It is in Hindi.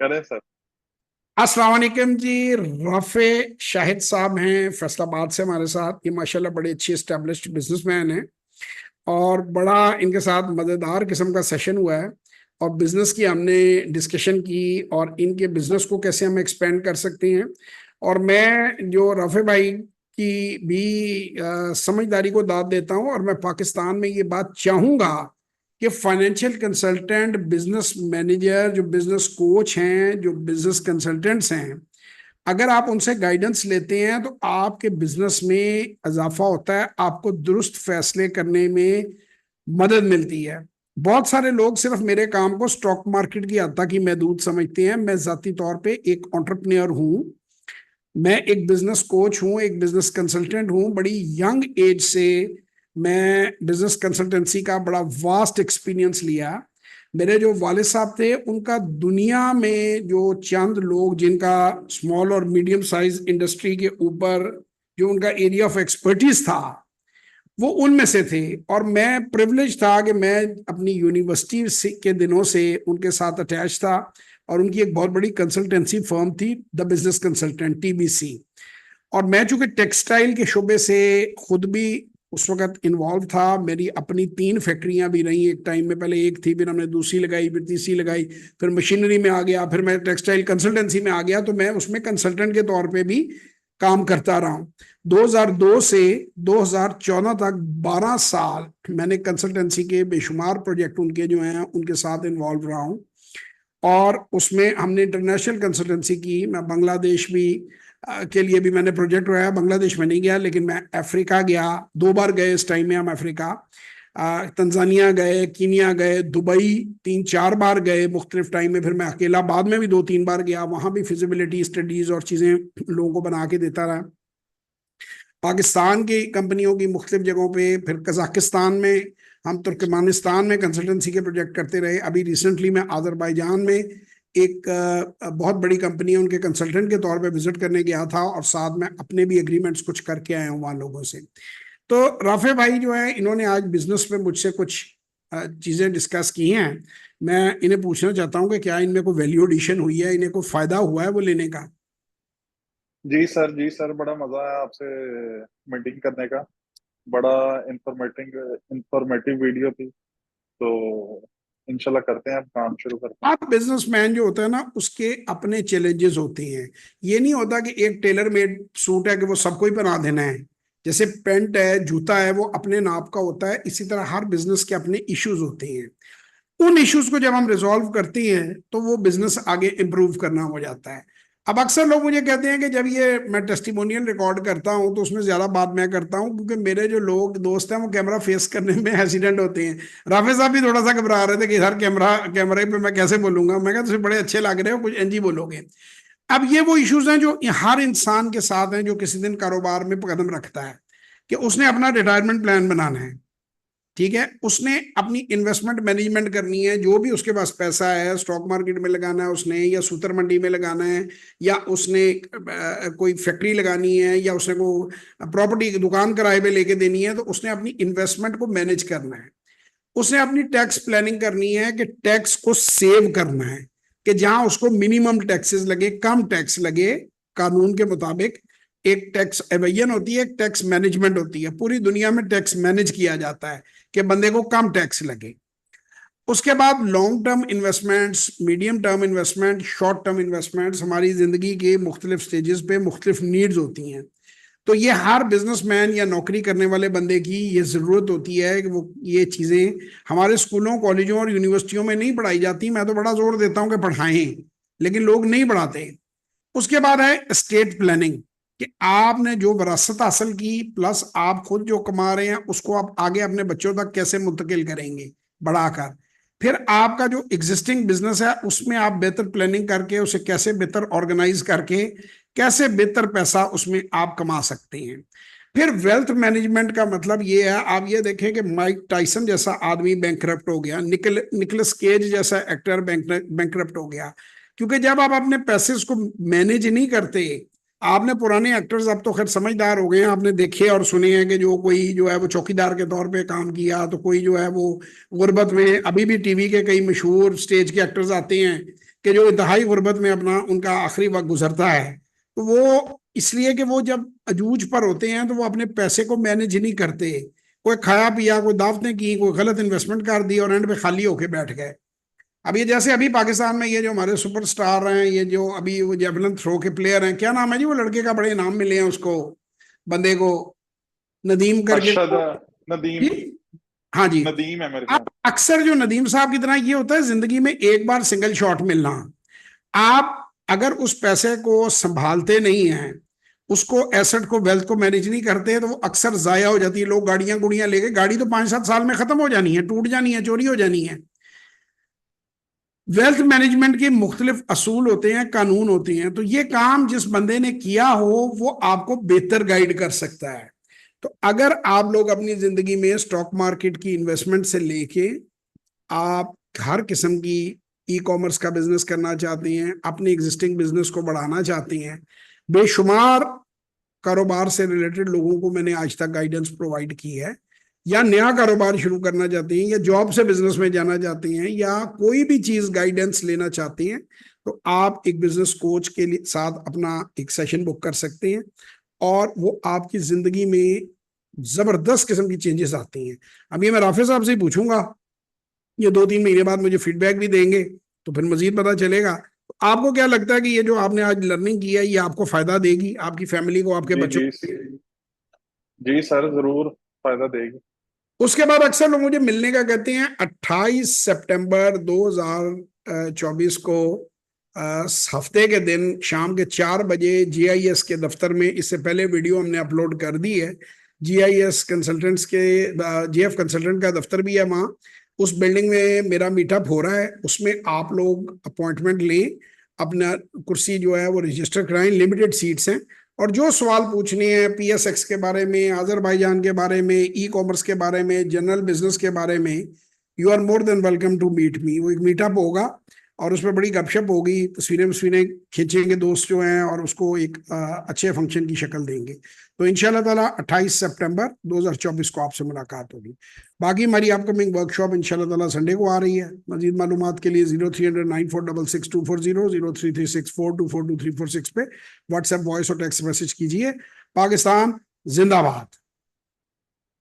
करें सर। अस्सलाम वालेकुम जी। रफ़े शाहिद साहब हैं फैसलाबाद से हमारे साथ। ये माशाल्लाह बड़े अच्छे एस्टेब्लिश्ड बिजनेसमैन हैं और बड़ा इनके साथ मज़ेदार किस्म का सेशन हुआ है और बिजनेस की हमने डिस्कशन की और इनके बिजनेस को कैसे हम एक्सपेंड कर सकते हैं। और मैं जो रफ़े भाई की भी समझदारी को दाद देता हूँ और मैं पाकिस्तान में ये बात चाहूँगा कि फाइनेंशियल कंसल्टेंट, बिजनेस मैनेजर, जो बिजनेस कोच हैं, जो बिजनेस कंसल्टेंट्स हैं, अगर आप उनसे गाइडेंस लेते हैं तो आपके बिजनेस में इजाफा होता है, आपको दुरुस्त फैसले करने में मदद मिलती है। बहुत सारे लोग सिर्फ मेरे काम को स्टॉक मार्केट की हद तक ही महदूद समझते हैं। मैं जाती तौर पे एक एंटरप्रेन्योर हूँ, मैं एक बिजनेस कोच हूँ, एक बिजनेस कंसल्टेंट हूँ। बड़ी यंग एज से मैं बिजनेस कंसल्टेंसी का बड़ा वास्ट एक्सपीरियंस लिया। मेरे जो वालिद साहब थे उनका दुनिया में जो चंद लोग जिनका स्मॉल और मीडियम साइज इंडस्ट्री के ऊपर जो उनका एरिया ऑफ एक्सपर्टीज था वो उनमें से थे। और मैं प्रिविलेज था कि मैं अपनी यूनिवर्सिटी के दिनों से उनके साथ अटैच था और उनकी एक बहुत बड़ी कंसल्टेंसी फर्म थी, द बिजनेस कंसल्टेंट, TBC। और मैं चूंकि टेक्सटाइल के शुबे से खुद भी उस वक्त इन्वॉल्व था, मेरी अपनी 3 फैक्ट्रियां भी रही एक टाइम में। पहले एक थी, फिर हमने दूसरी लगाई, फिर तीसरी लगाई, फिर मशीनरी में आ गया, फिर मैं टेक्सटाइल कंसल्टेंसी में आ गया, तो मैं उसमें कंसल्टेंट के तौर पे भी काम करता रहा हूँ। 2002 से 2014 तक 12 साल मैंने कंसल्टेंसी के बेशुमार प्रोजेक्ट उनके जो हैं उनके साथ इन्वॉल्व रहा हूँ। और उसमें हमने इंटरनेशनल कंसल्टेंसी की। मैं बांग्लादेश भी के लिए भी मैंने प्रोजेक्ट उठाया। बांग्लादेश में नहीं गया, लेकिन मैं अफ्रीका गया, 2 बार गए इस टाइम में हम अफ्रीका। तंजानिया गए, कीनिया गए, दुबई 3-4 बार गए मुख्तलिफ टाइम में। फिर मैं अकेला बाद में भी 2-3 बार गया, वहां भी फिजिबिलिटी स्टडीज और चीजें लोगों को बना के देता रहा। पाकिस्तान की कंपनियों की मुख्तलिफ जगहों पे, फिर कजाकिस्तान में, हम तुर्कमानिस्तान में कंसल्टेंसी के प्रोजेक्ट करते रहे। अभी रिसेंटली मैं आज़रबाईजान में एक बहुत बड़ी कंपनी है उनके कंसल्टेंट के तौर पे विजिट करने गया था और साथ में अपने भी एग्रीमेंट्स कुछ करके आया हूँ वहाँ लोगों से। तो राफे भाई जो है इन्होंने आज बिजनेस में मुझसे कुछ चीज़ें डिस्कस की हैं। मैं इन्हें पूछना चाहता हूँ कि क्या इनमें कोई वैल्यू एडिशन हुई है, इन्हें कोई फायदा हुआ है वो लेने का। जी सर, जी सर, बड़ा मजा आया आपसे मीटिंग करने का। बड़ा इंफॉर्मेटिव इंफॉर्मेटिव वीडियो थी। तो इंशाल्लाह करते हैं, अब काम शुरू करते हैं। आप बिजनेसमैन जो होता है ना उसके अपने चैलेंजेस होते हैं। ये नहीं होता कि एक टेलर मेड सूट है कि वो सबको ही बना देना है। जैसे पेंट है, जूता है, वो अपने नाप का होता है। इसी तरह हर बिजनेस के अपने इश्यूज होते हैं। उन इश्यूज को जब हम रिजॉल्व करते हैं तो वो बिजनेस आगे इंप्रूव करना हो जाता है। अब अक्सर लोग मुझे कहते हैं कि जब ये मैं टेस्टिमोनियल रिकॉर्ड करता हूं तो उसमें ज्यादा बात मैं करता हूं, क्योंकि मेरे जो लोग दोस्त हैं वो कैमरा फेस करने में हेसिडेंट होते हैं। राफे साहब भी थोड़ा सा घबरा रहे थे कि हर कैमरे पे मैं कैसे बोलूंगा। मैं कहा तुम बड़े अच्छे लग रहे हो, कुछ एनजी बोलोगे। अब ये वो इश्यूज हैं जो हर इंसान के साथ हैं जो किसी दिन कारोबार में कदम रखता है कि उसने अपना रिटायरमेंट प्लान बनाना है। ठीक है, उसने अपनी इन्वेस्टमेंट मैनेजमेंट करनी है। जो भी उसके पास पैसा है, स्टॉक मार्केट में लगाना है उसने, या सूतर मंडी में लगाना है, या उसने कोई फैक्ट्री लगानी है, या उसने को प्रॉपर्टी दुकान किराए पे लेके देनी है, तो उसने अपनी इन्वेस्टमेंट को मैनेज करना है। उसने अपनी टैक्स प्लानिंग करनी है कि टैक्स को सेव करना है, कि जहां उसको मिनिमम टैक्सेस लगे, कम टैक्स लगे कानून के मुताबिक। एक टैक्स एवेजन होती है, एक टैक्स मैनेजमेंट होती है। पूरी दुनिया में टैक्स मैनेज किया जाता है कि बंदे को कम टैक्स लगे। उसके बाद long term investments, medium term investment, short term investments हमारी जिंदगी के मुख्तलिफ स्टेजेस पे मुख्तलिफ नीड्स होती हैं। तो ये हर बिजनेसमैन या नौकरी करने वाले बंदे की ये जरूरत होती है कि वो ये चीजें हमारे स्कूलों, कॉलेजों और यूनिवर्सिटियों में नहीं पढ़ाई जाती। मैं तो बड़ा जोर देता हूँ कि पढ़ाएं, लेकिन लोग नहीं पढ़ाते। उसके बाद है स्टेट प्लानिंग, कि आपने जो विरासत हासिल की प्लस आप खुद जो कमा रहे हैं उसको आप आगे अपने बच्चों तक कैसे मुंतकिल करेंगे बढ़ाकर। फिर आपका जो एग्जिस्टिंग बिजनेस है उसमें आप बेहतर प्लानिंग करके उसे कैसे बेहतर ऑर्गेनाइज करके कैसे बेहतर पैसा उसमें आप कमा सकते हैं। फिर वेल्थ मैनेजमेंट का मतलब ये है, आप ये देखें कि माइक टाइसन जैसा आदमी बैंकरप्ट हो गया, निकलस केज जैसा एक्टर बैंकरप्ट हो गया, क्योंकि जब आप अपने पैसे को मैनेज नहीं करते। आपने पुराने एक्टर्स, अब तो खैर समझदार हो गए हैं, आपने देखे और सुने हैं कि जो कोई जो है वो चौकीदार के तौर पे काम किया, तो कोई जो है वो गुर्बत में। अभी भी टीवी के कई मशहूर स्टेज के एक्टर्स आते हैं कि जो इंतहाई गुर्बत में अपना उनका आखिरी वक्त गुजरता है, तो वो इसलिए कि वो जब अजूज पर होते हैं तो वो अपने पैसे को मैनेज नहीं करते। कोई खाया पिया, कोई दावतें की, कोई गलत इन्वेस्टमेंट कर दी और एंड पे खाली होके बैठ गए। अब ये जैसे अभी पाकिस्तान में ये जो हमारे सुपरस्टार हैं, ये जो अभी वो जेवलिन थ्रो के प्लेयर हैं, क्या नाम है जी वो लड़के का, बड़े इनाम मिले हैं उसको, बंदे को, नदीम करके। अरशद, नदीम। जी, हाँ जी। नदीम है मेरे अब ख्याल। अक्सर जो नदीम साहब की तरह ये होता है जिंदगी में एक बार सिंगल शॉट मिलना। आप अगर उस पैसे को संभालते नहीं हैं, उसको एसेट को, वेल्थ को मैनेज नहीं करते, तो वो अक्सर जाया हो जाती है। लोग गाड़ियां गुड़ियां लेके, गाड़ी तो 5-7 साल में खत्म हो जानी है, टूट जानी है, चोरी हो जानी है। वेल्थ मैनेजमेंट के मुख्तलिफ असूल होते हैं, कानून होते हैं। तो ये काम जिस बंदे ने किया हो वो आपको बेहतर गाइड कर सकता है। तो अगर आप लोग अपनी जिंदगी में स्टॉक मार्केट की इन्वेस्टमेंट से लेके आप हर किस्म की ई कॉमर्स का बिजनेस करना चाहती हैं, अपने एग्जिस्टिंग बिजनेस को बढ़ाना चाहती हैं, बेशुमार कारोबार से रिलेटेड लोगों को मैंने आज तक गाइडेंस प्रोवाइड की है, या नया कारोबार शुरू करना चाहती हैं, या जॉब से बिजनेस में जाना चाहती हैं, या कोई भी चीज गाइडेंस लेना चाहती हैं, तो आप एक बिजनेस कोच के लिए साथ अपना एक सेशन बुक कर सकते हैं, और वो आपकी जिंदगी में जबरदस्त किस्म की चेंजेस आती हैं। अब ये मैं राफे साहब से ही पूछूंगा, ये 2-3 महीने बाद मुझे फीडबैक भी देंगे, तो फिर मजीद पता चलेगा। तो आपको क्या लगता है कि ये जो आपने आज लर्निंग की है, ये आपको फायदा देगी, आपकी फैमिली को, आपके जी बच्चों जी। को? जी सर, जरूर फायदा देगी। उसके बाद अक्सर लोग मुझे मिलने का कहते हैं। 28 सितंबर 2024 को हफ्ते के दिन शाम के 4 बजे GIS के दफ्तर में, इससे पहले वीडियो हमने अपलोड कर दी है, GIS कंसल्टेंट्स के, GF कंसल्टेंट का दफ्तर भी है वहाँ, उस बिल्डिंग में मेरा मीटअप हो रहा है। उसमें आप लोग अपॉइंटमेंट लें, अपना कुर्सी जो है वो रजिस्टर कराएं, लिमिटेड सीट्स हैं, और जो सवाल पूछने हैं PSX के बारे में, अजरबैजान के बारे में, ई कॉमर्स के बारे में, जनरल बिजनेस के बारे में, you are more than welcome to meet me. वो एक मीटअप होगा और उसमें बड़ी गपशप होगी, तस्वीरें वस्वीरें खींचेंगे दोस्त जो हैं, और उसको एक अच्छे फंक्शन की शक्ल देंगे। तो इंशाल्लाह ताला 28 सितंबर 2024 को आपसे मुलाकात होगी। बाकी हमारी अपकमिंग वर्कशॉप इंशाल्लाह ताला संडे को आ रही है। मजीद मालूमात के लिए 0300946624, 0336424234 पे व्हाट्सएप वॉइस और टेक्स्ट मैसेज कीजिए। पाकिस्तान जिंदाबाद।